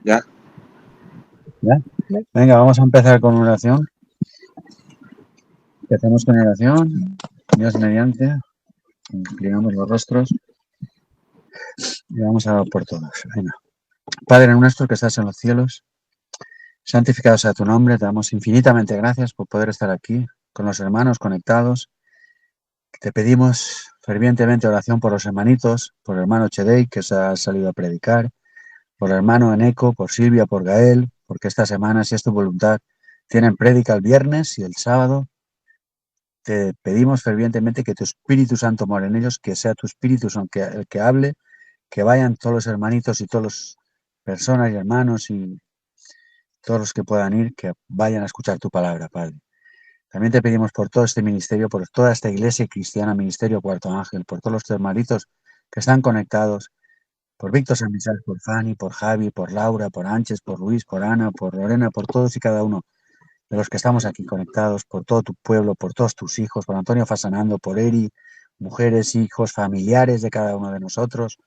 Ya. ¿Ya? Venga, vamos a empezar con oración. Empezamos con oración. Dios mediante. Inclinamos los rostros. Y vamos a por todos. Venga. Padre nuestro que estás en los cielos, santificado sea tu nombre. Te damos infinitamente gracias por poder estar aquí con los hermanos conectados. Te pedimos fervientemente oración por los hermanitos, por el hermano Chedei que se ha salido a predicar, por el hermano Eneco, por Silvia, por Gael, porque esta semana, si es tu voluntad, tienen prédica el viernes y el sábado. Te pedimos fervientemente que tu Espíritu Santo more en ellos, que sea tu Espíritu el que hable, que vayan todos los hermanitos y todas las personas y hermanos y todos los que puedan ir, que vayan a escuchar tu palabra, Padre. También te pedimos por todo este ministerio, por toda esta iglesia cristiana, Ministerio Cuarto Ángel, por todos los hermanitos que están conectados, por Víctor San Misal, por Fanny, por Javi, por Laura, por Ángel, por Luis, por Ana, por Lorena, por todos y cada uno de los que estamos aquí conectados, por todo tu pueblo, por todos tus hijos, por Antonio Fasanando, por Eri, mujeres, hijos, familiares de cada uno de nosotros,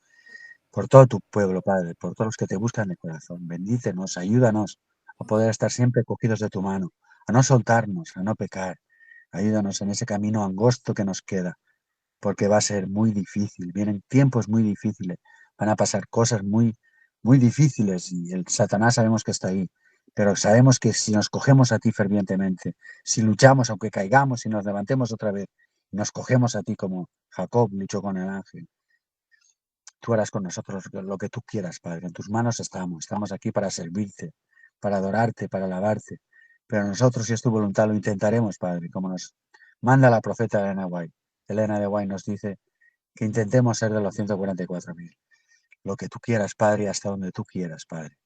por todo tu pueblo, Padre, por todos los que te buscan de corazón. Bendícenos, ayúdanos a poder estar siempre cogidos de tu mano, a no soltarnos, a no pecar. Ayúdanos en ese camino angosto que nos queda, porque va a ser muy difícil. Vienen tiempos muy difíciles, van a pasar cosas muy, muy difíciles y el Satanás sabemos que está ahí. Pero sabemos que si nos cogemos a ti fervientemente, si luchamos aunque caigamos y nos levantemos otra vez, y nos cogemos a ti como Jacob luchó con el ángel, tú harás con nosotros lo que tú quieras, Padre. En tus manos estamos aquí para servirte, para adorarte, para alabarte. Pero nosotros, si es tu voluntad, lo intentaremos, Padre, como nos manda la profeta Elena White. Elena de White nos dice que intentemos ser de los 144.000. Lo que tú quieras, Padre, hasta donde tú quieras, Padre.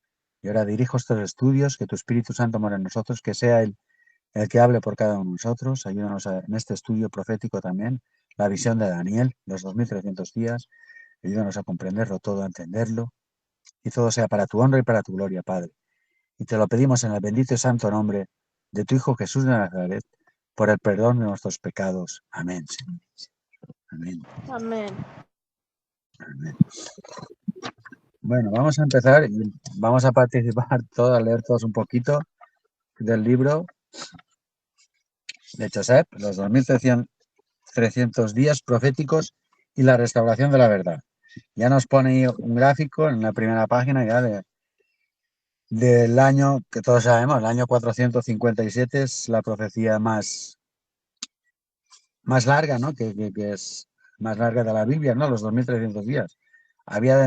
Y ahora dirijo estos estudios, que tu Espíritu Santo mora en nosotros, que sea el que hable por cada uno de nosotros. Ayúdanos en este estudio profético también, la visión de Daniel, los 2300 días. Ayúdanos a comprenderlo todo, a entenderlo, y todo sea para tu honra y para tu gloria, Padre. Y te lo pedimos en el bendito y santo nombre de tu Hijo Jesús de Nazaret, por el perdón de nuestros pecados. Amén. Amén. Amén. Amén. Bueno, vamos a empezar y vamos a participar todos, a leer todos un poquito del libro de Joseph, los 2300 días proféticos y la restauración de la verdad. Ya nos pone ahí un gráfico en la primera página ya del año que todos sabemos, el año 457 es la profecía más larga, ¿no? Que es más larga de la Biblia, ¿no? Los 2300 días. Había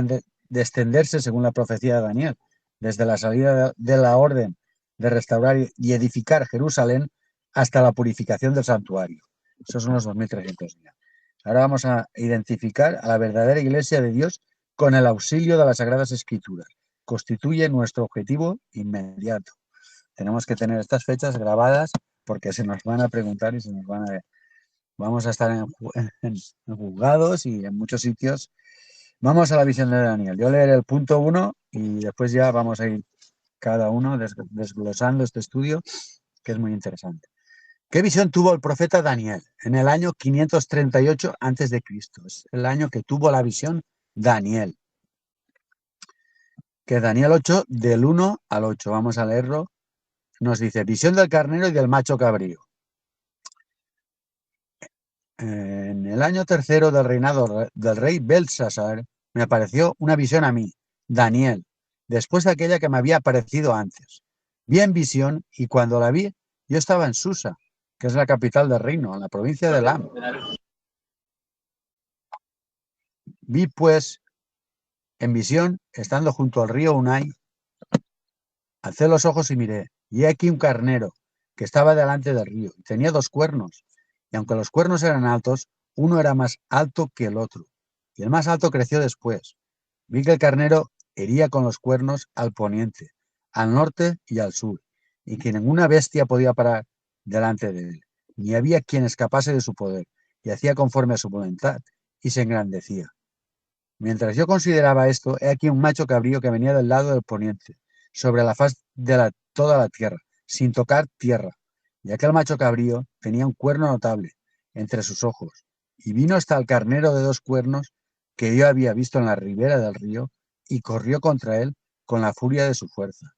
de extenderse, según la profecía de Daniel, desde la salida de la orden de restaurar y edificar Jerusalén hasta la purificación del santuario. Esos son los 2300 días. Ahora vamos a identificar a la verdadera iglesia de Dios con el auxilio de las Sagradas Escrituras. Constituye nuestro objetivo inmediato. Tenemos que tener estas fechas grabadas porque se nos van a preguntar y se nos van a... Vamos a estar en juzgados y en muchos sitios. Vamos a la visión de Daniel. Yo leeré el punto 1 y después ya vamos a ir cada uno desglosando este estudio, que es muy interesante. ¿Qué visión tuvo el profeta Daniel en el año 538 a.C.? Es el año que tuvo la visión Daniel. Que es Daniel 8, del 1 al 8. Vamos a leerlo. Nos dice, visión del carnero y del macho cabrío. En el año tercero del reinado del rey Belsasar, me apareció una visión a mí, Daniel, después de aquella que me había aparecido antes. Vi en visión y cuando la vi, yo estaba en Susa, que es la capital del reino, en la provincia de Elam. Vi pues en visión, estando junto al río Unai, alcé los ojos y miré, y he aquí un carnero que estaba delante del río, y tenía 2 cuernos, y aunque los cuernos eran altos, uno era más alto que el otro, y el más alto creció después. Vi que el carnero hería con los cuernos al poniente, al norte y al sur, y que ninguna bestia podía parar delante de él, ni había quien escapase de su poder, y hacía conforme a su voluntad, y se engrandecía. Mientras yo consideraba esto, he aquí un macho cabrío que venía del lado del poniente, sobre la faz de toda la tierra, sin tocar tierra. Y aquel macho cabrío tenía un cuerno notable entre sus ojos, y vino hasta el carnero de 2 cuernos que yo había visto en la ribera del río, y corrió contra él con la furia de su fuerza.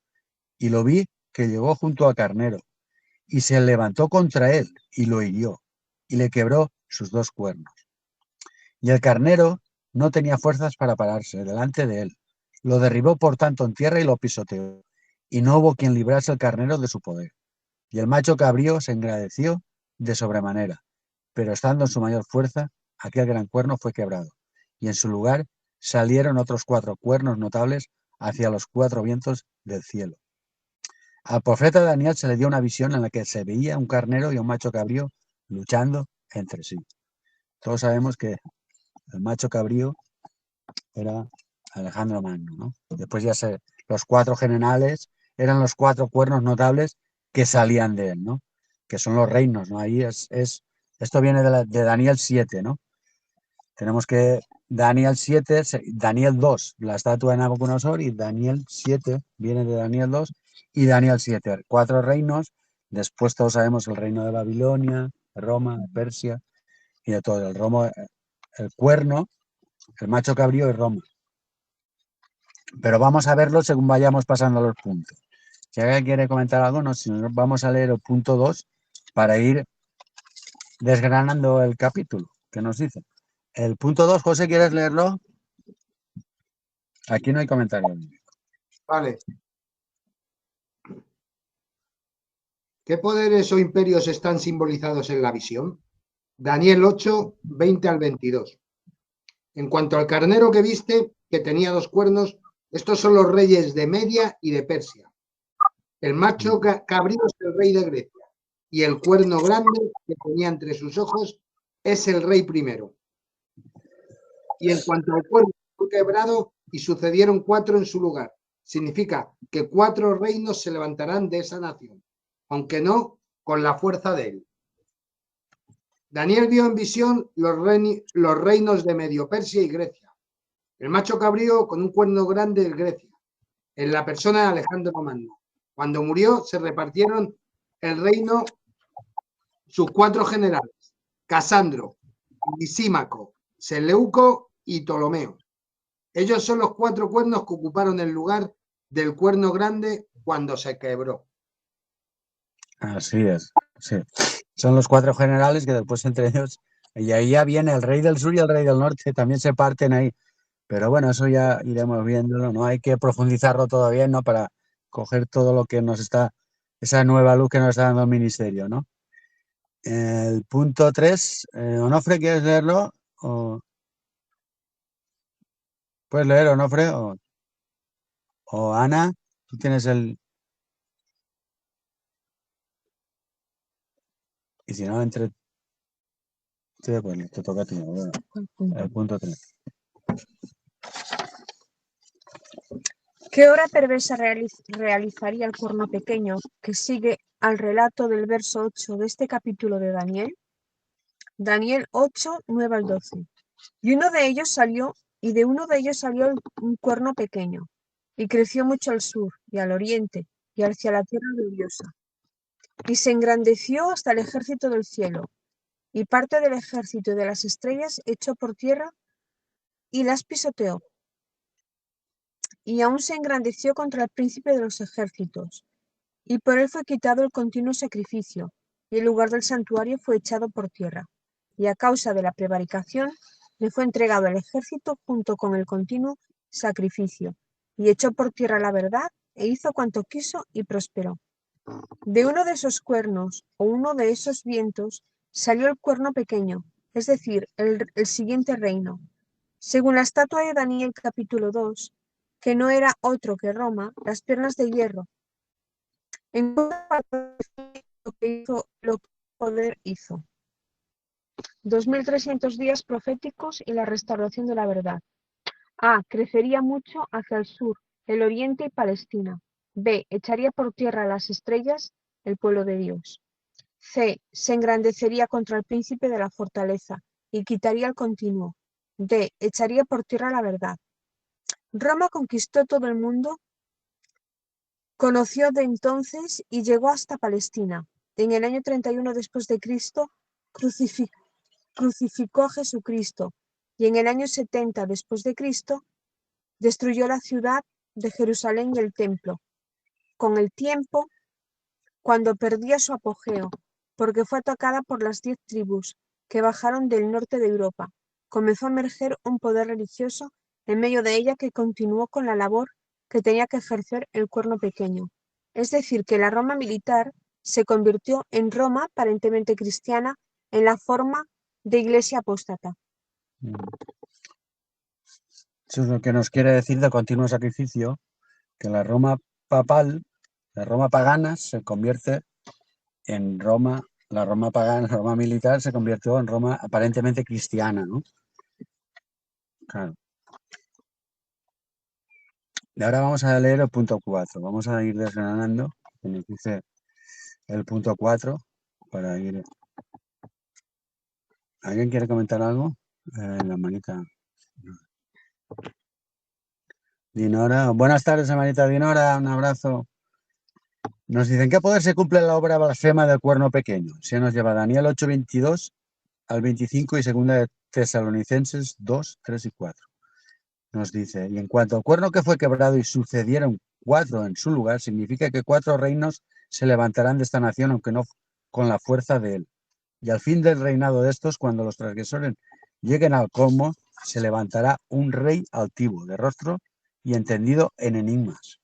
Y lo vi que llegó junto al carnero, y se levantó contra él, y lo hirió, y le quebró sus 2 cuernos. Y el carnero no tenía fuerzas para pararse delante de él. Lo derribó por tanto en tierra y lo pisoteó, y no hubo quien librase al carnero de su poder. Y el macho cabrío se engrandeció de sobremanera, pero estando en su mayor fuerza, aquel gran cuerno fue quebrado, y en su lugar salieron otros 4 cuernos notables hacia los 4 vientos del cielo. Al profeta Daniel se le dio una visión en la que se veía un carnero y un macho cabrío luchando entre sí. Todos sabemos que el macho cabrío era Alejandro Magno, ¿no? Después los 4 generales eran los 4 cuernos notables que salían de él, ¿no? Que son los reinos, ¿no? Ahí esto viene de Daniel 7, ¿no? Tenemos que Daniel 7, Daniel 2, la estatua de Nabucodonosor, y Daniel 7 viene de Daniel 2 y Daniel 7, 4 reinos. Después todos sabemos el reino de Babilonia, de Roma, de Persia y de todo. El cuerno, el macho cabrío y Roma. Pero vamos a verlo según vayamos pasando los puntos. Si alguien quiere comentar algo, no, si no, vamos a leer el punto 2 para ir desgranando el capítulo que nos dice. El punto 2, José, ¿quieres leerlo? Aquí no hay comentarios. Vale. ¿Qué poderes o imperios están simbolizados en la visión? Daniel 8, 20 al 22. En cuanto al carnero que viste, que tenía 2 cuernos, estos son los reyes de Media y de Persia. El macho cabrío es el rey de Grecia, y el cuerno grande que tenía entre sus ojos es el rey primero. Y en cuanto al cuerno, fue quebrado y sucedieron 4 en su lugar. Significa que 4 reinos se levantarán de esa nación, aunque no con la fuerza de él. Daniel vio en visión los reinos de Medio Persia y Grecia. El macho cabrío con un cuerno grande es Grecia, en la persona de Alejandro Magno. Cuando murió, se repartieron el reino sus 4 generales: Casandro, Lisímaco, Seleuco y Ptolomeo. Ellos son los 4 cuernos que ocuparon el lugar del cuerno grande cuando se quebró. Así es, sí. Son los 4 generales que después entre ellos, y ahí ya viene el rey del sur y el rey del norte, también se parten ahí. Pero bueno, eso ya iremos viéndolo, no hay que profundizarlo todavía, ¿no? Para coger todo lo que nos está, esa nueva luz que nos está dando el ministerio, ¿no? El punto 3, Onofre, ¿quieres leerlo? ¿Puedes leer, Onofre? O Ana, tú tienes el... Y si no, entre... Sí, pues te toca a ti. Bueno, el punto 3. ¿Qué obra perversa realizaría el cuerno pequeño que sigue al relato del verso 8 de este capítulo de Daniel? Daniel 8, 9 al 12. Y de uno de ellos salió un cuerno pequeño, y creció mucho al sur, y al oriente, y hacia la tierra gloriosa. Y se engrandeció hasta el ejército del cielo, y parte del ejército de las estrellas echó por tierra y las pisoteó. Y aún se engrandeció contra el príncipe de los ejércitos, y por él fue quitado el continuo sacrificio, y el lugar del santuario fue echado por tierra. Y a causa de la prevaricación, le fue entregado al ejército junto con el continuo sacrificio, y echó por tierra la verdad, e hizo cuanto quiso y prosperó. De uno de esos cuernos, o uno de esos vientos, salió el cuerno pequeño, es decir, el siguiente reino. Según la estatua de Daniel capítulo 2, que no era otro que Roma, las piernas de hierro. En lo que hizo, lo que poder hizo. 2300 días proféticos y la restauración de la verdad. A. Crecería mucho hacia el sur, el oriente y Palestina. B. Echaría por tierra las estrellas, el pueblo de Dios. C. Se engrandecería contra el príncipe de la fortaleza y quitaría el continuo. D. Echaría por tierra la verdad. Roma conquistó todo el mundo, conoció de entonces y llegó hasta Palestina. En el año 31 después de Cristo crucificó a Jesucristo, y en el año 70 después de Cristo destruyó la ciudad de Jerusalén y el templo. Con el tiempo, cuando perdía su apogeo, porque fue atacada por las 10 tribus que bajaron del norte de Europa, comenzó a emerger un poder religioso en medio de ella que continuó con la labor que tenía que ejercer el cuerno pequeño. Es decir, que la Roma militar se convirtió en Roma aparentemente cristiana en la forma de iglesia apóstata. Eso es lo que nos quiere decir de continuo sacrificio, que la Roma papal, la Roma pagana se convierte en Roma, la Roma pagana, la Roma militar se convirtió en Roma aparentemente cristiana, ¿no? Claro. Y ahora vamos a leer el punto 4. Vamos a ir desgranando, que nos dice el punto 4, para ir... ¿Alguien quiere comentar algo? La manita. Dinora. Buenas tardes, hermanita Dinora. Un abrazo. Nos dicen, ¿qué poder se cumple en la obra blasfema del cuerno pequeño? Se nos lleva Daniel 8, 22 al 25 y segunda de Tesalonicenses 2, 3 y 4. Nos dice, y en cuanto al cuerno que fue quebrado y sucedieron 4 en su lugar, significa que 4 reinos se levantarán de esta nación, aunque no con la fuerza de él. Y al fin del reinado de estos, cuando los transgresores lleguen al colmo, se levantará un rey altivo, de rostro y entendido en enigmas.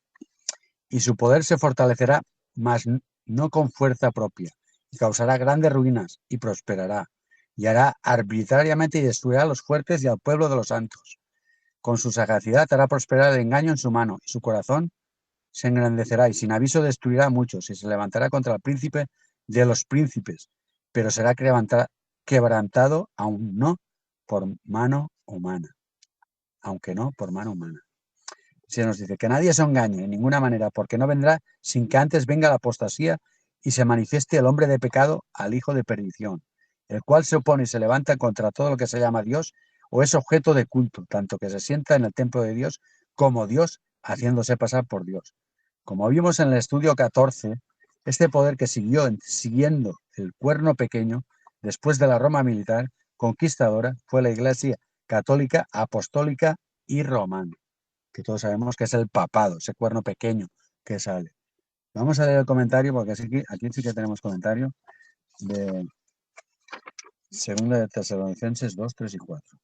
Y su poder se fortalecerá, mas no con fuerza propia, y causará grandes ruinas, y prosperará, y hará arbitrariamente y destruirá a los fuertes y al pueblo de los santos. Con su sagacidad hará prosperar el engaño en su mano, y su corazón se engrandecerá, y sin aviso destruirá a muchos, y se levantará contra el príncipe de los príncipes, pero será quebrantado, aún no por mano humana. Aunque no por mano humana. Se nos dice que nadie se engañe en ninguna manera, porque no vendrá sin que antes venga la apostasía y se manifieste el hombre de pecado al hijo de perdición, el cual se opone y se levanta contra todo lo que se llama Dios o es objeto de culto, tanto que se sienta en el templo de Dios como Dios, haciéndose pasar por Dios. Como vimos en el estudio 14, este poder que siguiendo el cuerno pequeño, después de la Roma militar conquistadora, fue la Iglesia católica, apostólica y romana, que todos sabemos que es el papado, ese cuerno pequeño que sale. Vamos a leer el comentario, porque aquí sí que tenemos comentario de segunda de Tesalonicenses 2, 3 y 4.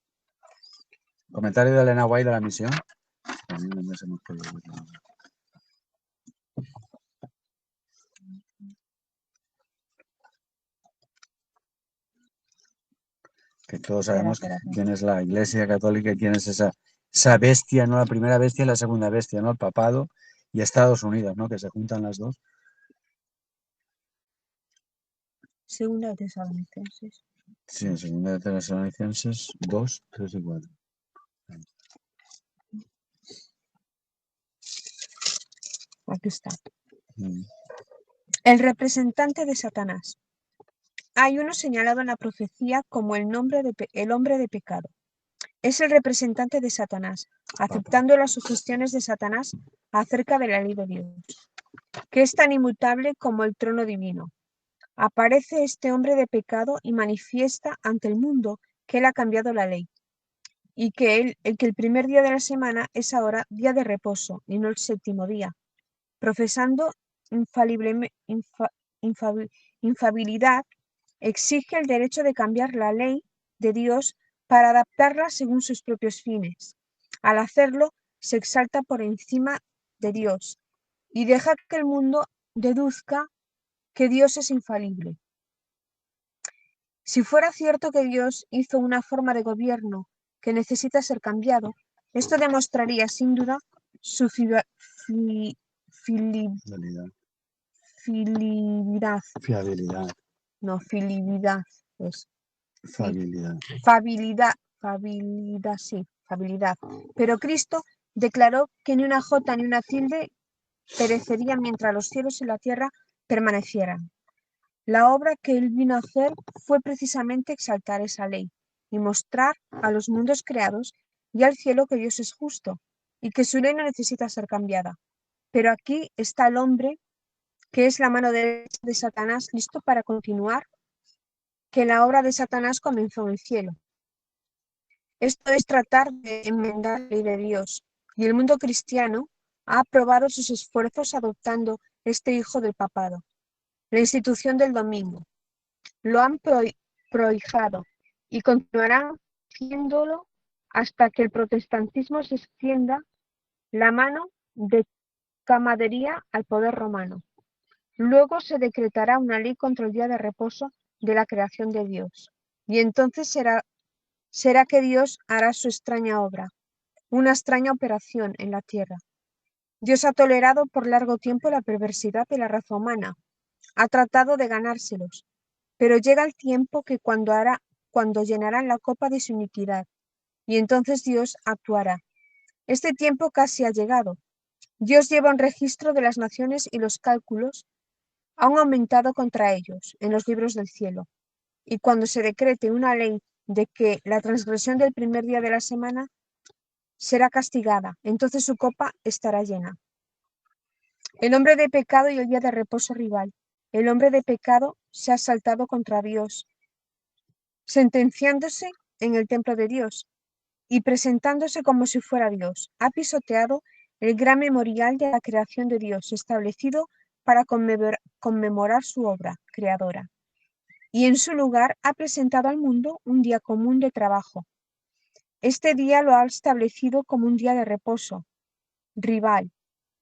Comentario de Elena White de la misión. Que todos sabemos quién es la Iglesia Católica y quién es esa bestia, no la primera bestia y la segunda bestia, ¿no? El papado y Estados Unidos, ¿no? Que se juntan las dos. Segunda de Tesalonicenses. Sí, segunda de Tesalonicenses 2, 3 y 4. Aquí está. El representante de Satanás. Hay uno señalado en la profecía como el hombre de pecado. Es el representante de Satanás, aceptando las sugestiones de Satanás acerca de la ley de Dios, que es tan inmutable como el trono divino. Aparece este hombre de pecado y manifiesta ante el mundo que él ha cambiado la ley, y que el primer día de la semana es ahora día de reposo y no el séptimo día, profesando infabilidad, exige el derecho de cambiar la ley de Dios para adaptarla según sus propios fines. Al hacerlo, se exalta por encima de Dios y deja que el mundo deduzca que Dios es infalible. Si fuera cierto que Dios hizo una forma de gobierno que necesita ser cambiado, esto demostraría sin duda su fiabilidad. No, filibilidad. Es fabilidad. Pero Cristo declaró que ni una jota ni una tilde perecerían mientras los cielos y la tierra permanecieran. La obra que él vino a hacer fue precisamente exaltar esa ley y mostrar a los mundos creados y al cielo que Dios es justo y que su ley no necesita ser cambiada. Pero aquí está el hombre, que es la mano derecha de Satanás, listo para continuar que la obra de Satanás comenzó en el cielo. Esto es tratar de enmendar la ley de Dios, y el mundo cristiano ha aprobado sus esfuerzos adoptando este hijo del papado, la institución del domingo. Lo han prohijado y continuarán haciéndolo hasta que el protestantismo se extienda la mano de camaradería al poder romano. Luego se decretará una ley contra el día de reposo de la creación de Dios, y entonces será que Dios hará su extraña obra, una extraña operación en la tierra. Dios ha tolerado por largo tiempo la perversidad de la raza humana, ha tratado de ganárselos, pero llega el tiempo que cuando llenarán la copa de su iniquidad, y entonces Dios actuará. Este tiempo casi ha llegado. Dios lleva un registro de las naciones y los cálculos han aumentado contra ellos en los libros del cielo. Y cuando se decrete una ley de que la transgresión del primer día de la semana será castigada, entonces su copa estará llena. El hombre de pecado y el día de reposo rival. El hombre de pecado se ha saltado contra Dios, sentenciándose en el templo de Dios y presentándose como si fuera Dios. Ha pisoteado el gran memorial de la creación de Dios, establecido para conmemorar su obra creadora. Y en su lugar ha presentado al mundo un día común de trabajo. Este día lo ha establecido como un día de reposo, rival,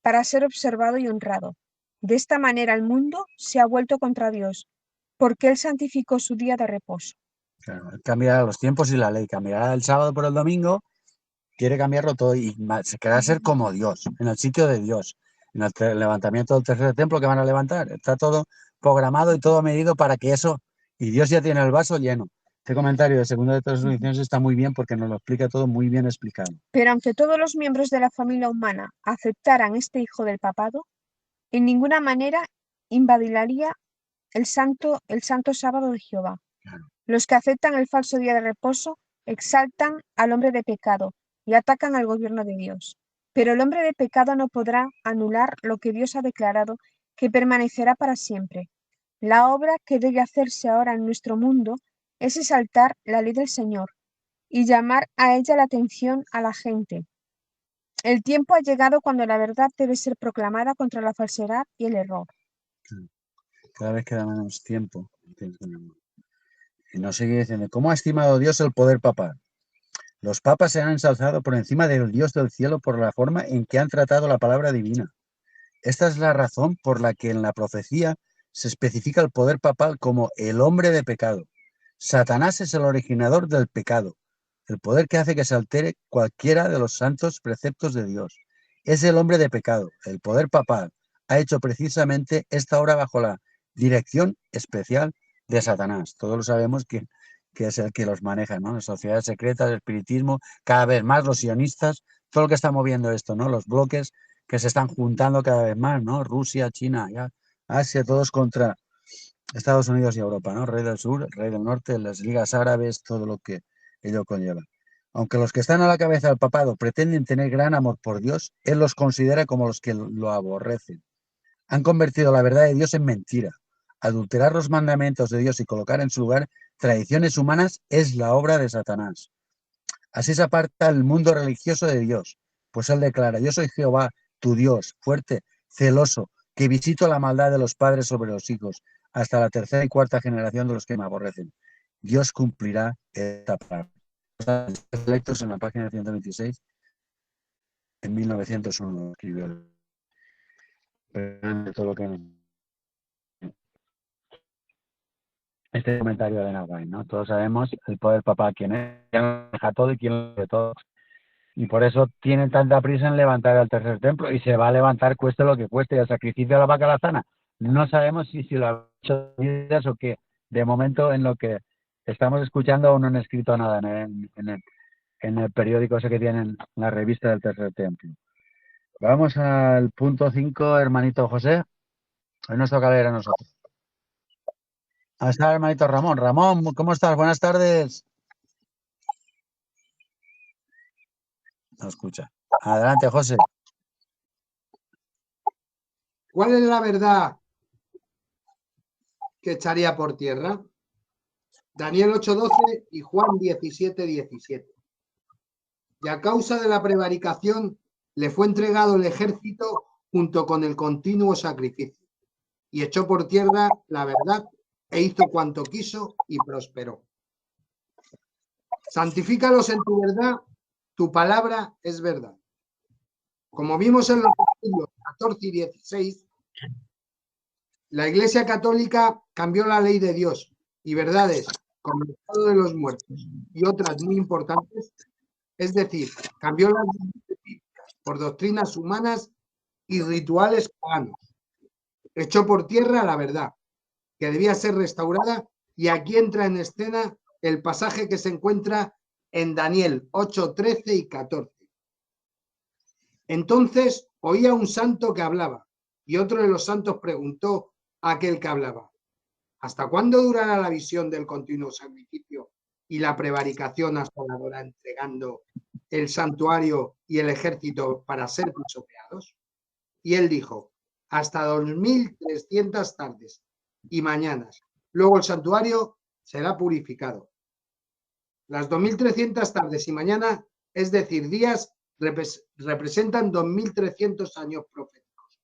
para ser observado y honrado. De esta manera el mundo se ha vuelto contra Dios, porque Él santificó su día de reposo. Claro, cambiará los tiempos y la ley, cambiará el sábado por el domingo, quiere cambiarlo todo y se querrá ser como Dios, en el sitio de Dios, en el levantamiento del tercer templo que van a levantar. Está todo programado y todo medido para que eso, y Dios ya tiene el vaso lleno. Este comentario de 2 de Tesalonicenses está muy bien porque nos lo explica todo muy bien explicado. Pero aunque todos los miembros de la familia humana aceptaran este hijo del papado, en ninguna manera invadiría el santo sábado de Jehová. Claro. Los que aceptan el falso día de reposo exaltan al hombre de pecado y atacan al gobierno de Dios. Pero el hombre de pecado no podrá anular lo que Dios ha declarado que permanecerá para siempre. La obra que debe hacerse ahora en nuestro mundo es exaltar la ley del Señor y llamar a ella la atención a la gente. El tiempo ha llegado cuando la verdad debe ser proclamada contra la falsedad y el error. Cada vez queda menos tiempo. Y nos sigue diciendo, ¿cómo ha estimado Dios el poder papal? Los papas se han ensalzado por encima del Dios del cielo por la forma en que han tratado la palabra divina. Esta es la razón por la que en la profecía se especifica el poder papal como el hombre de pecado. Satanás es el originador del pecado, el poder que hace que se altere cualquiera de los santos preceptos de Dios. Es el hombre de pecado. El poder papal ha hecho precisamente esta obra bajo la dirección especial de Satanás. Todos lo sabemos que es el que los maneja, ¿no? Las sociedades secretas, el espiritismo, cada vez más los sionistas, todo lo que está moviendo esto, ¿no? Los bloques que se están juntando cada vez más, ¿no? Rusia, China, ya, Asia, todos contra Estados Unidos y Europa, ¿no? Rey del Sur, Rey del Norte, las ligas árabes, todo lo que ello conlleva. Aunque los que están a la cabeza del papado pretenden tener gran amor por Dios, él los considera como los que lo aborrecen. Han convertido la verdad de Dios en mentira. Adulterar los mandamientos de Dios y colocar en su lugar tradiciones humanas es la obra de Satanás. Así se aparta el mundo religioso de Dios, pues él declara, yo soy Jehová, tu Dios, fuerte, celoso, que visito la maldad de los padres sobre los hijos, hasta la tercera y cuarta generación de los que me aborrecen. Dios cumplirá esta palabra. Lectos en la página 126, en 1901 escribió todo lo que este comentario de Nahuay, ¿no? Todos sabemos el poder papá, quién es, quién lo deja todo y quién lo de todo. Y por eso tienen tanta prisa en levantar el tercer templo y se va a levantar cueste lo que cueste. Y el sacrificio de la vaca lazana, no sabemos si lo ha hecho vidas o qué. De momento, en lo que estamos escuchando, aún no han escrito nada en el periódico ese que tienen, la revista del tercer templo. Vamos al punto 5, hermanito José. Hoy nos toca leer a nosotros. Ahí está, hermanito Ramón. Ramón, ¿cómo estás? Buenas tardes. No escucha. Adelante, José. ¿Cuál es la verdad que echaría por tierra? Daniel 8:12 y Juan 17:17. Y a causa de la prevaricación le fue entregado el ejército junto con el continuo sacrificio, y echó por tierra la verdad e hizo cuanto quiso y prosperó. Santifícalos en tu verdad, tu palabra es verdad. Como vimos en los capítulos 14 y 16, la Iglesia Católica cambió la ley de Dios y verdades como el estado de los muertos y otras muy importantes, es decir, cambió las por doctrinas humanas y rituales paganos. Echó por tierra la verdad, que debía ser restaurada, y aquí entra en escena el pasaje que se encuentra en Daniel 8, 13 y 14. Entonces oía un santo que hablaba, y otro de los santos preguntó a aquel que hablaba: ¿hasta cuándo durará la visión del continuo sacrificio y la prevaricación asoladora entregando el santuario y el ejército para ser pisoteados? Y él dijo: hasta 2300 tardes y mañanas. Luego el santuario será purificado. Las 2300 tardes y mañana, es decir, días, representan 2300 años proféticos,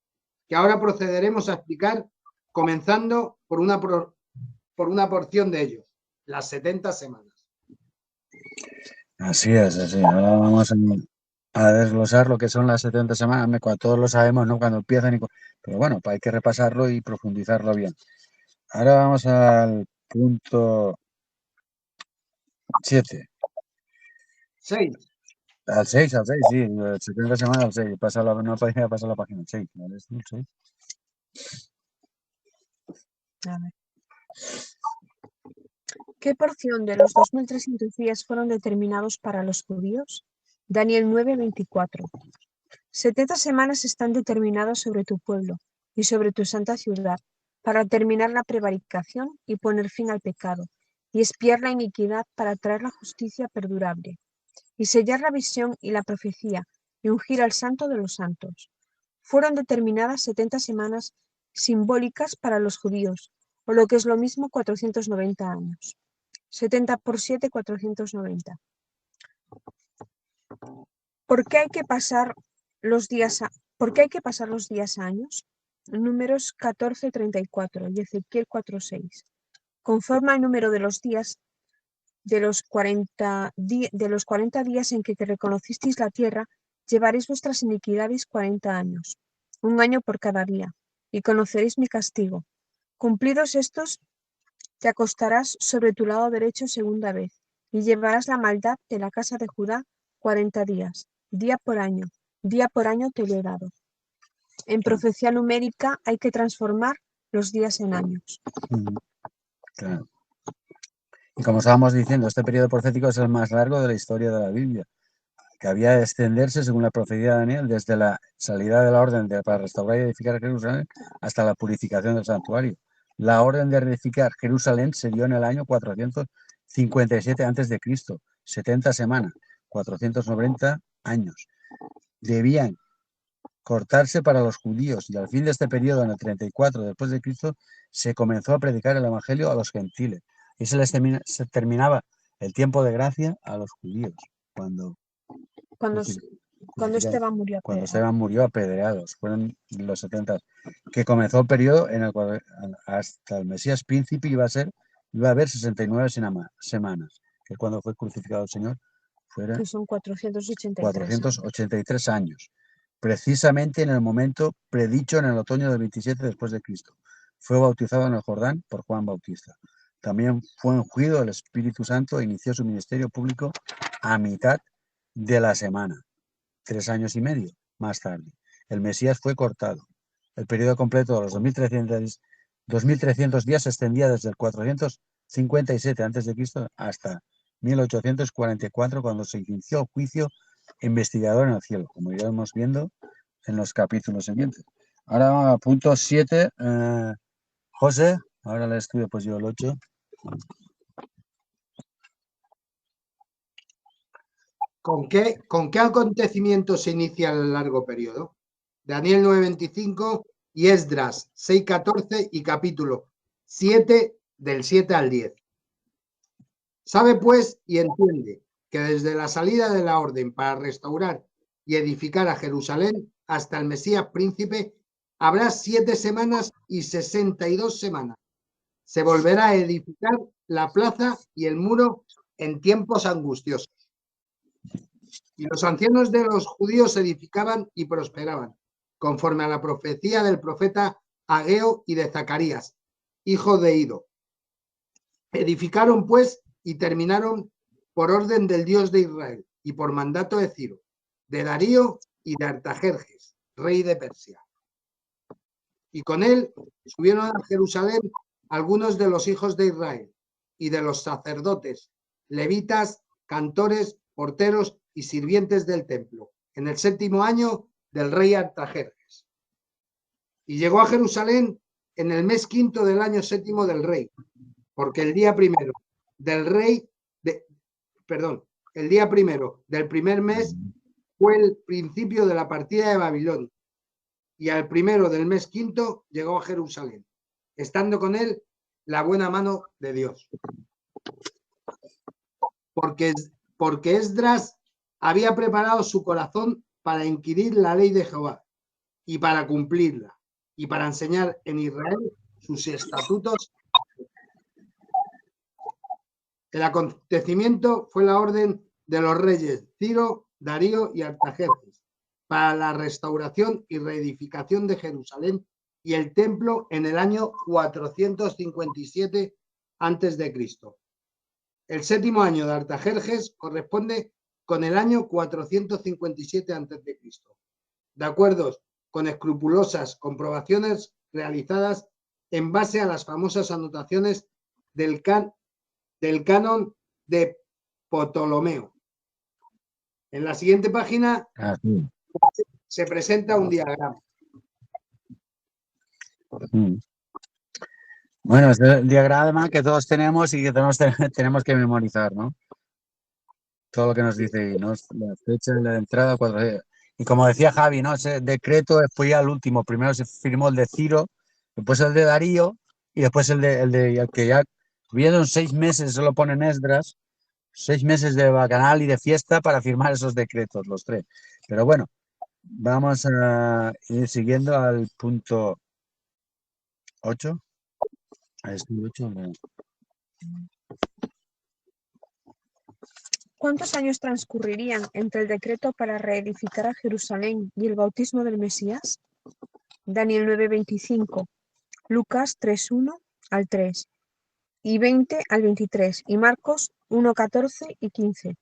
que ahora procederemos a explicar, comenzando por una porción de ellos, las 70 semanas. Así es, así. Ahora vamos a desglosar lo que son las 70 semanas. Todos lo sabemos, ¿no? Cuando empiezan, pero bueno, hay que repasarlo y profundizarlo bien. Ahora vamos al punto 7. 6. Al 6, sí. 70 semanas al 6. No podía pasar la página. 6. ¿Vale? 6. A ver. ¿Qué porción de los 2300 días fueron determinados para los judíos? Daniel 9, 24. 70 semanas están determinadas sobre tu pueblo y sobre tu santa ciudad, para terminar la prevaricación y poner fin al pecado, y expiar la iniquidad, para traer la justicia perdurable, y sellar la visión y la profecía, y ungir al santo de los santos. Fueron determinadas 70 semanas simbólicas para los judíos, o lo que es lo mismo 490 años. 70 por 7, 490. ¿Por qué hay que pasar los días a años? Números 14:34 y Ezequiel 4:6. Conforme al número de los días de los 40 días en que reconocisteis la tierra, llevaréis vuestras iniquidades 40 años, un año por cada día, y conoceréis mi castigo. Cumplidos estos, te acostarás sobre tu lado derecho segunda vez, y llevarás la maldad de la casa de Judá 40 días, día por año te lo he dado. En profecía numérica hay que transformar los días en años. Claro. Y como estábamos diciendo, este periodo profético es el más largo de la historia de la Biblia, que había de extenderse, según la profecía de Daniel, desde la salida de la orden para restaurar y edificar Jerusalén hasta la purificación del santuario. La orden de reedificar Jerusalén se dio en el año 457 a.C., 70 semanas, 490 años. Debían cortarse para los judíos, y al fin de este periodo, en el 34 después de Cristo, se comenzó a predicar el evangelio a los gentiles, y se terminaba el tiempo de gracia a los judíos, cuando Esteban murió cuando apedreado. Esteban murió apedreados. Fueron los 70, que comenzó el periodo en el cual hasta el Mesías príncipe iba a haber 69 semanas, que cuando fue crucificado el Señor, Que son 483. 483 años, precisamente en el momento predicho en el otoño del 27 después de Cristo. Fue bautizado en el Jordán por Juan Bautista. También fue ungido el Espíritu Santo e inició su ministerio público a mitad de la semana, 3 años y medio más tarde. El Mesías fue cortado. El periodo completo de los 2300 días se extendía desde el 457 a.C. hasta 1844, cuando se inició el juicio investigador en el cielo, como iremos viendo en los capítulos siguientes. Ahora, punto 7. José, ahora le estudio pues yo el 8. ¿Con qué acontecimiento se inicia el largo periodo? Daniel 9:25 y Esdras 6:14 y capítulo 7 del 7 al 10. Sabe pues y entiende que desde la salida de la orden para restaurar y edificar a Jerusalén hasta el Mesías príncipe, habrá 7 semanas y 62 semanas. Se volverá a edificar la plaza y el muro en tiempos angustiosos. Y los ancianos de los judíos edificaban y prosperaban, conforme a la profecía del profeta Ageo y de Zacarías, hijo de Ido. Edificaron, pues, y terminaron por orden del Dios de Israel y por mandato de Ciro, de Darío y de Artajerjes, rey de Persia. Y con él subieron a Jerusalén algunos de los hijos de Israel y de los sacerdotes, levitas, cantores, porteros y sirvientes del templo, en el 7º año del rey Artajerjes. Y llegó a Jerusalén en el mes 5º del año 7º del rey, porque el día primero del primer mes fue el principio de la partida de Babilonia, y al primero del mes 5º llegó a Jerusalén, estando con él la buena mano de Dios. Porque Esdras había preparado su corazón para inquirir la ley de Jehová y para cumplirla, y para enseñar en Israel sus estatutos. El acontecimiento fue la orden de los reyes Ciro, Darío y Artajerjes para la restauración y reedificación de Jerusalén y el templo en el año 457 a.C. El 7º año de Artajerjes corresponde con el año 457 a.C., de acuerdo con escrupulosas comprobaciones realizadas en base a las famosas anotaciones del canon de Ptolomeo. En la siguiente página se presenta un diagrama. Bueno, es el diagrama que todos tenemos y que tenemos que memorizar, ¿no? Todo lo que nos dice, ¿no? La fecha de la entrada, y como decía Javi, ¿no? Ese decreto fue ya el último. Primero se firmó el de Ciro, después el de Darío y después el que ya tuvieron 6 meses, se lo ponen Esdras, 6 meses de bacanal y de fiesta para firmar esos decretos, los 3. Pero bueno, vamos a ir siguiendo al punto 8. ¿Cuántos años transcurrirían entre el decreto para reedificar a Jerusalén y el bautismo del Mesías? Daniel 9:25, Lucas 3:1 al 3 y 20 al 23 y Marcos 1:14 y 15.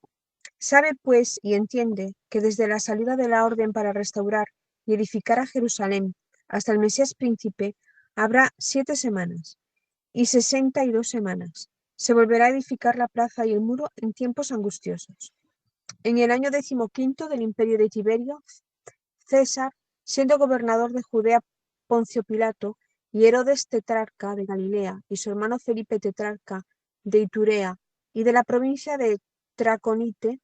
Sabe pues y entiende que desde la salida de la orden para restaurar y edificar a Jerusalén hasta el Mesías príncipe habrá 7 semanas y 62 semanas. Se volverá a edificar la plaza y el muro en tiempos angustiosos. En el año 15 del imperio de Tiberio, César, siendo gobernador de Judea Poncio Pilato, y Herodes tetrarca de Galilea, y su hermano Felipe tetrarca de Iturea y de la provincia de Traconite,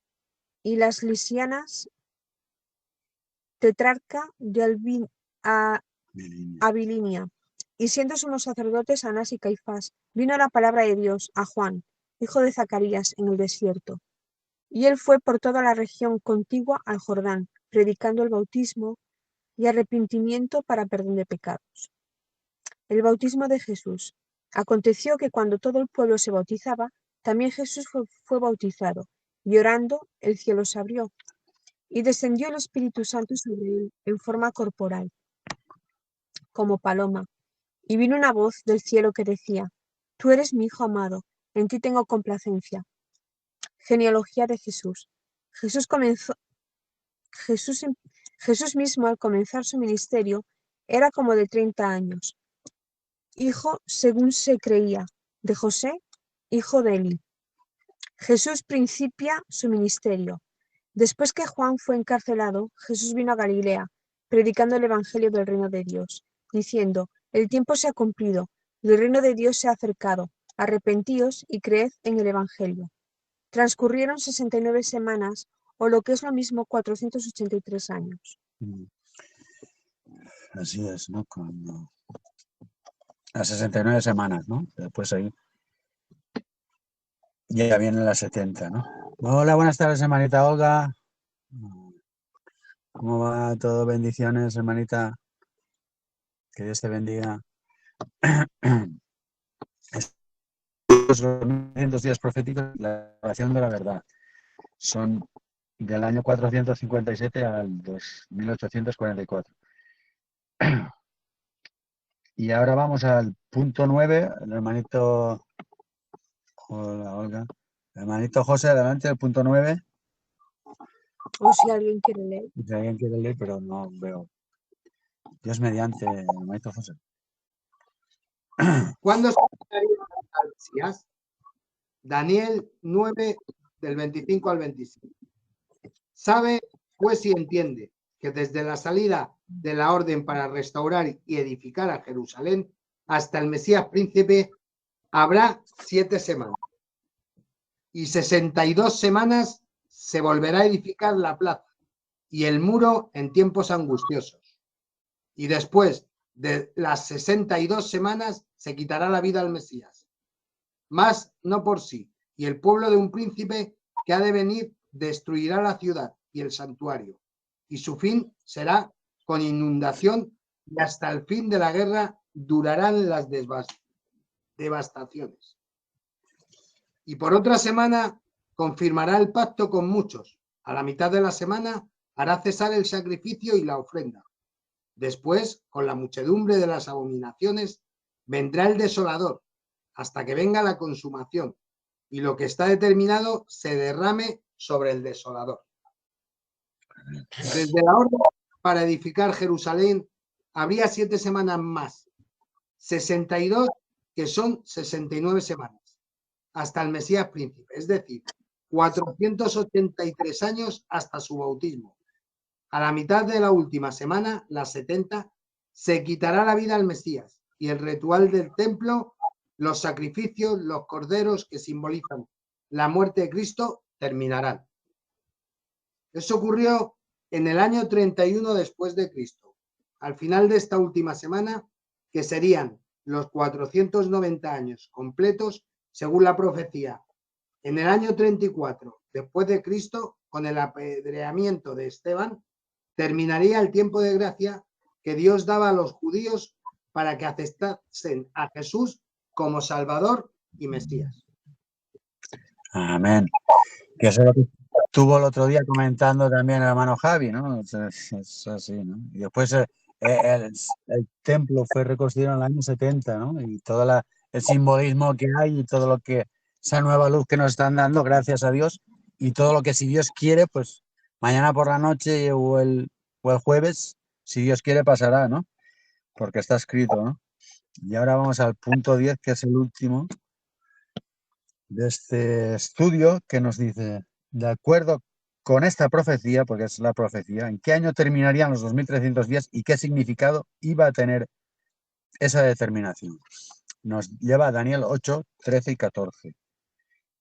y las Lisianas tetrarca de Abilinia, y siendo sumos sacerdotes Anás y Caifás, vino la palabra de Dios a Juan, hijo de Zacarías, en el desierto. Y él fue por toda la región contigua al Jordán, predicando el bautismo y arrepentimiento para perdón de pecados. El bautismo de Jesús. Aconteció que cuando todo el pueblo se bautizaba, también Jesús fue bautizado, y orando el cielo se abrió, y descendió el Espíritu Santo sobre él en forma corporal, como paloma, y vino una voz del cielo que decía: Tú eres mi Hijo amado, en ti tengo complacencia. Genealogía de Jesús. Jesús mismo, al comenzar su ministerio, era como de 30 años, hijo, según se creía, de José, hijo de Eli. Jesús principia su ministerio. Después que Juan fue encarcelado, Jesús vino a Galilea, predicando el evangelio del reino de Dios, diciendo: El tiempo se ha cumplido, y el reino de Dios se ha acercado. Arrepentíos y creed en el evangelio. Transcurrieron 69 semanas, o lo que es lo mismo, 483 años. Así es, ¿no? Las 69 semanas, ¿no? Después ahí ya vienen las 70, ¿no? Hola, buenas tardes, hermanita Olga. ¿Cómo va todo? Bendiciones, hermanita. Que Dios te bendiga. Estos son 900 días proféticos, la oración de la verdad. Son del año 457 al 2844. Y ahora vamos al punto 9. El hermanito, hola, Olga. El hermanito José, adelante, el punto 9. O si alguien quiere leer. Si alguien quiere leer, pero no veo. Dios mediante, hermanito José. ¿Cuándo se enviaría al Mesías? Daniel 9, del 25 al 25. Sabe, pues, y entiende que desde la salida de la orden para restaurar y edificar a Jerusalén hasta el Mesías príncipe habrá 7 semanas. Y 62 semanas se volverá a edificar la plaza y el muro en tiempos angustiosos. Y después de las 62 semanas se quitará la vida al Mesías. Mas no por sí. Y el pueblo de un príncipe que ha de venir destruirá la ciudad y el santuario. Y su fin será con inundación y hasta el fin de la guerra durarán las devastaciones. Y por otra semana confirmará el pacto con muchos. A la mitad de la semana hará cesar el sacrificio y la ofrenda. Después, con la muchedumbre de las abominaciones, vendrá el desolador, hasta que venga la consumación, y lo que está determinado se derrame sobre el desolador. Desde la orden para edificar Jerusalén, habría 7 semanas más, 62 que son 69 semanas, hasta el Mesías príncipe, es decir, 483 años hasta su bautismo. A la mitad de la última semana, las 70, se quitará la vida al Mesías y el ritual del templo, los sacrificios, los corderos que simbolizan la muerte de Cristo terminarán. Eso ocurrió en el año 31 después de Cristo, al final de esta última semana, que serían los 490 años completos, según la profecía. En el año 34 después de Cristo, con el apedreamiento de Esteban, terminaría el tiempo de gracia que Dios daba a los judíos para que aceptasen a Jesús como Salvador y Mesías. Amén. Que eso es lo que estuvo el otro día comentando también el hermano Javi, ¿no? Es así, ¿no? Y después el templo fue reconstruido en el año 70, ¿no? Y todo el simbolismo que hay y todo lo que, esa nueva luz que nos están dando, gracias a Dios, y todo lo que si Dios quiere, pues mañana por la noche o el jueves, si Dios quiere, pasará, ¿no? Porque está escrito, ¿no? Y ahora vamos al punto 10, que es el último de este estudio, que nos dice, de acuerdo con esta profecía, porque es la profecía, ¿en qué año terminarían los 2300 días y qué significado iba a tener esa determinación? Nos lleva a Daniel 8, 13 y 14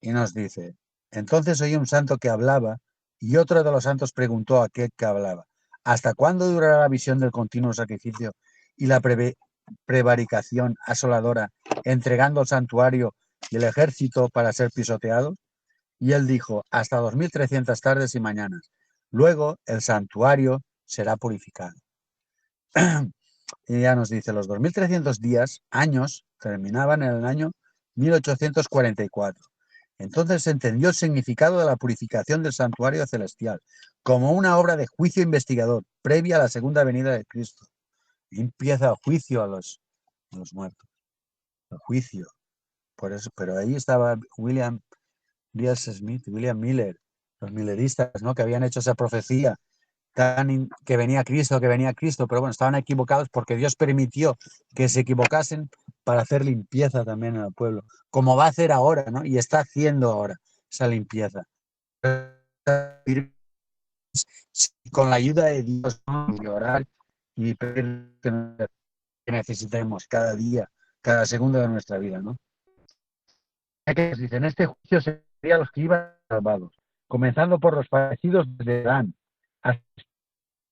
y nos dice, entonces oí un santo que hablaba y otro de los santos preguntó a aquel que hablaba, ¿hasta cuándo durará la visión del continuo sacrificio y la prevaricación asoladora, entregando el santuario y el ejército para ser pisoteados? Y él dijo, hasta 2300 tardes y mañanas. Luego el santuario será purificado. Y ya nos dice, los 2300 días, años, terminaban en el año 1844. Entonces se entendió el significado de la purificación del santuario celestial como una obra de juicio investigador previa a la segunda venida de Cristo. Y empieza el juicio a los muertos. El juicio. Por eso, pero ahí estaba William Miller, los milleristas, ¿no? Que habían hecho esa profecía que venía Cristo, pero bueno, estaban equivocados porque Dios permitió que se equivocasen para hacer limpieza también en el pueblo, como va a hacer ahora, ¿no? Y está haciendo ahora esa limpieza. Con la ayuda de Dios, ¿no? Y orar y pedir que necesitemos cada día, cada segundo de nuestra vida, ¿no? Que dicen, este juicio sería los que iban salvados, comenzando por los fallecidos desde Adán hasta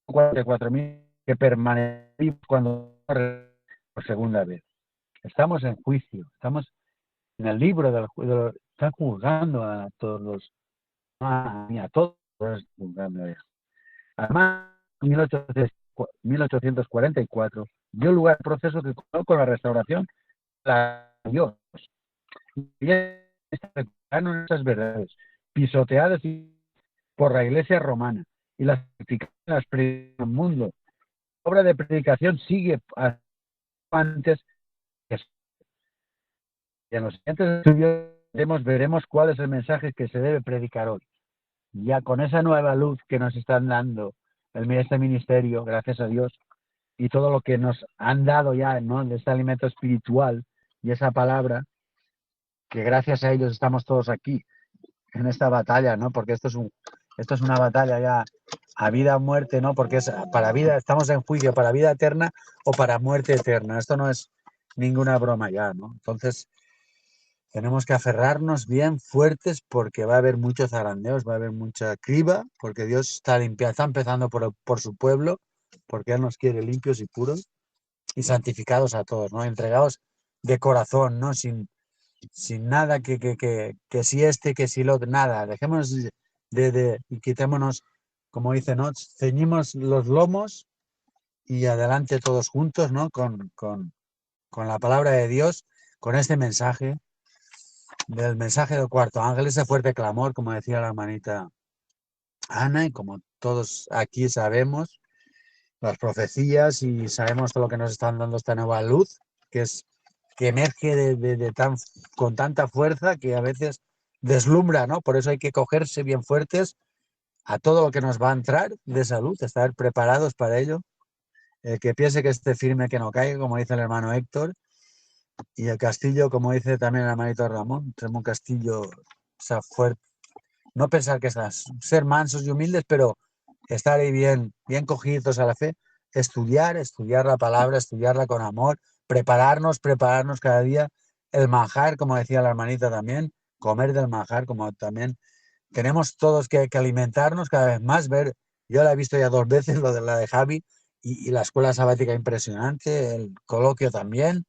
44.000 que permanecimos cuando por segunda vez. Estamos en juicio, estamos en el libro del juicio, están juzgando a todos los, a todos juzgando. Además, 1844 dio lugar al proceso que culminó con la restauración de la Dios. Y esas verdades pisoteadas por la Iglesia romana y las predicaciones del mundo. La obra de predicación sigue antes. Y en los siguientes estudios veremos cuál es el mensaje que se debe predicar hoy. Ya con esa nueva luz que nos están dando este ministerio, gracias a Dios, y todo lo que nos han dado ya, ¿no?, de este alimento espiritual y esa palabra, que gracias a ellos estamos todos aquí en esta batalla, ¿no? Porque esto es una batalla ya a vida o muerte, ¿no? Porque es para vida, estamos en juicio para vida eterna o para muerte eterna. Esto no es ninguna broma ya, ¿no? Entonces, tenemos que aferrarnos bien fuertes porque va a haber muchos zarandeos, va a haber mucha criba, porque Dios está empezando por su pueblo, porque Él nos quiere limpios y puros y santificados a todos, ¿no? Entregados de corazón, ¿no? Sin nada que si que si lo otro, nada. Dejémonos y quitémonos, como dice, ¿no? Ceñimos los lomos y adelante todos juntos, ¿no? Con la palabra de Dios, con este mensaje, del mensaje del cuarto ángel, ese fuerte clamor, como decía la hermanita Ana, y como todos aquí sabemos, las profecías y sabemos todo lo que nos están dando esta nueva luz, que emerge con tanta fuerza que a veces deslumbra, ¿no? Por eso hay que cogerse bien fuertes a todo lo que nos va a entrar de salud, estar preparados para ello. El que piense que esté firme, que no caiga, como dice el hermano Héctor, y el castillo, como dice también el hermanito Ramón, tenemos un castillo, o sea, fuerte. No pensar que estás, ser mansos y humildes, pero estar ahí bien cogidos a la fe, estudiar la palabra, estudiarla con amor, prepararnos cada día, el manjar, como decía la hermanita también, comer del manjar, como también tenemos todos que alimentarnos cada vez más, yo la he visto ya 2 veces, lo de la de Javi, y la escuela sabática impresionante, el coloquio también,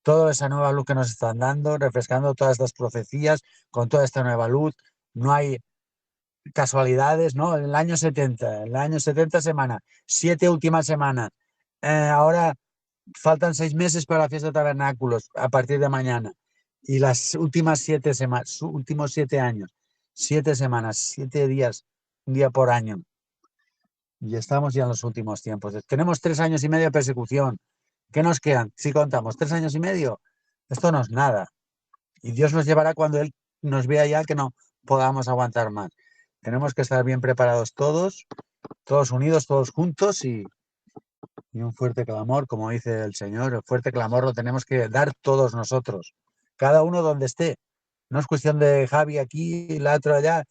toda esa nueva luz que nos están dando, refrescando todas estas profecías, con toda esta nueva luz, no hay casualidades, ¿no? En el año 70 semanas, 7 últimas semanas. Ahora faltan 6 meses para la fiesta de tabernáculos a partir de mañana. Y las últimas 7 semanas, últimos 7 años, 7 semanas, 7 días, un día por año. Y estamos ya en los últimos tiempos. Tenemos 3 años y medio de persecución. ¿Qué nos quedan? Si contamos 3 años y medio, esto no es nada. Y Dios nos llevará cuando Él nos vea ya que no podamos aguantar más. Tenemos que estar bien preparados todos unidos, todos juntos y un fuerte clamor, como dice el Señor. El fuerte clamor lo tenemos que dar todos nosotros, cada uno donde esté. No es cuestión de Javi aquí y la otra allá.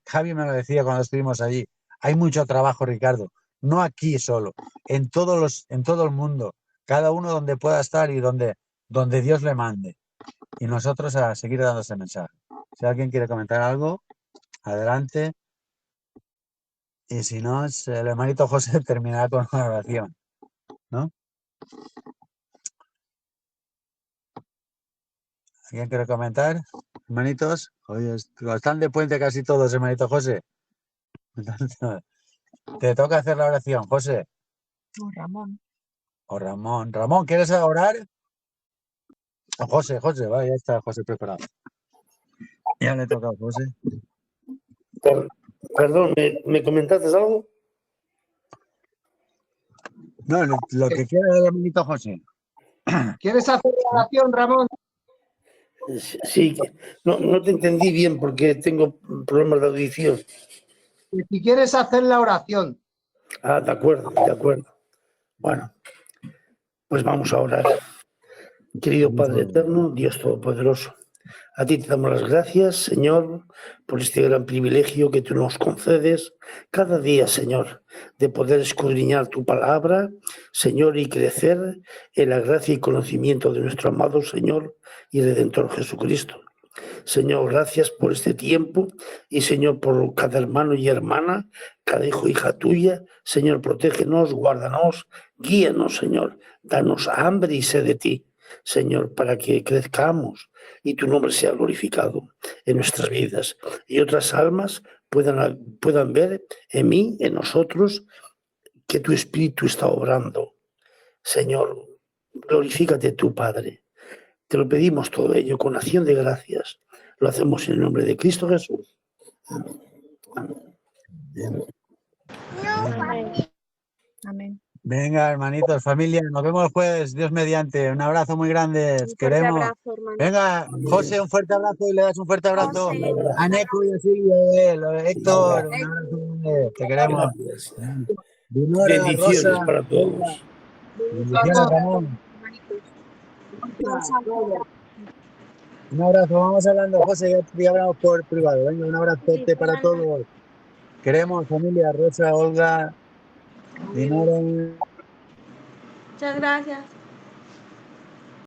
Javi me lo decía cuando estuvimos allí. Hay mucho trabajo, Ricardo. No aquí solo, en todo el mundo. Cada uno donde pueda estar y donde Dios le mande. Y nosotros a seguir dando ese mensaje. Si alguien quiere comentar algo, adelante. Y si no, el hermanito José terminará con una oración, ¿no? ¿Alguien quiere comentar? Hermanitos, oye, están de puente casi todos, hermanito José. Te toca hacer la oración, José. O Ramón. O Ramón. Ramón, ¿quieres orar? O José, va, ya está José preparado. Ya le toca a José. Perdón, ¿me comentaste algo? No, lo que quiera el hermanito José. ¿Quieres hacer la oración, Ramón? Sí, no te entendí bien porque tengo problemas de audición. Si quieres hacer la oración. Ah, de acuerdo. Bueno, pues vamos a orar. Querido Padre eterno, Dios todopoderoso, a ti te damos las gracias, Señor, por este gran privilegio que tú nos concedes cada día, Señor, de poder escudriñar tu palabra, Señor, y crecer en la gracia y conocimiento de nuestro amado Señor y Redentor Jesucristo. Señor, gracias por este tiempo y, Señor, por cada hermano y hermana, cada hijo y hija tuya. Señor, protégenos, guárdanos, guíanos, Señor. Danos hambre y sed de ti, Señor, para que crezcamos y tu nombre sea glorificado en nuestras vidas y otras almas puedan ver en mí, en nosotros, que tu Espíritu está obrando. Señor, glorifícate tú, Padre. Te lo pedimos todo ello con acción de gracias. Lo hacemos en el nombre de Cristo Jesús. Amén. Amén. Amén. Amén. Venga, hermanitos, familia, nos vemos el jueves, Dios mediante. Un abrazo muy grande, Un os fuerte queremos. abrazo, hermano. Venga, José, un fuerte abrazo y le das un fuerte abrazo José. a Neco y a Silvia, Héctor, un abrazo grande, te queremos. Gracias. Dinora, Bendiciones Rosa, para todos. bendiciones, Ramón. Hermanitos. Un abrazo, vamos hablando, José, ya hablamos por privado. Venga, un abrazote para todos. Queremos, familia, Rosa, Olga, Dinora. Muchas gracias.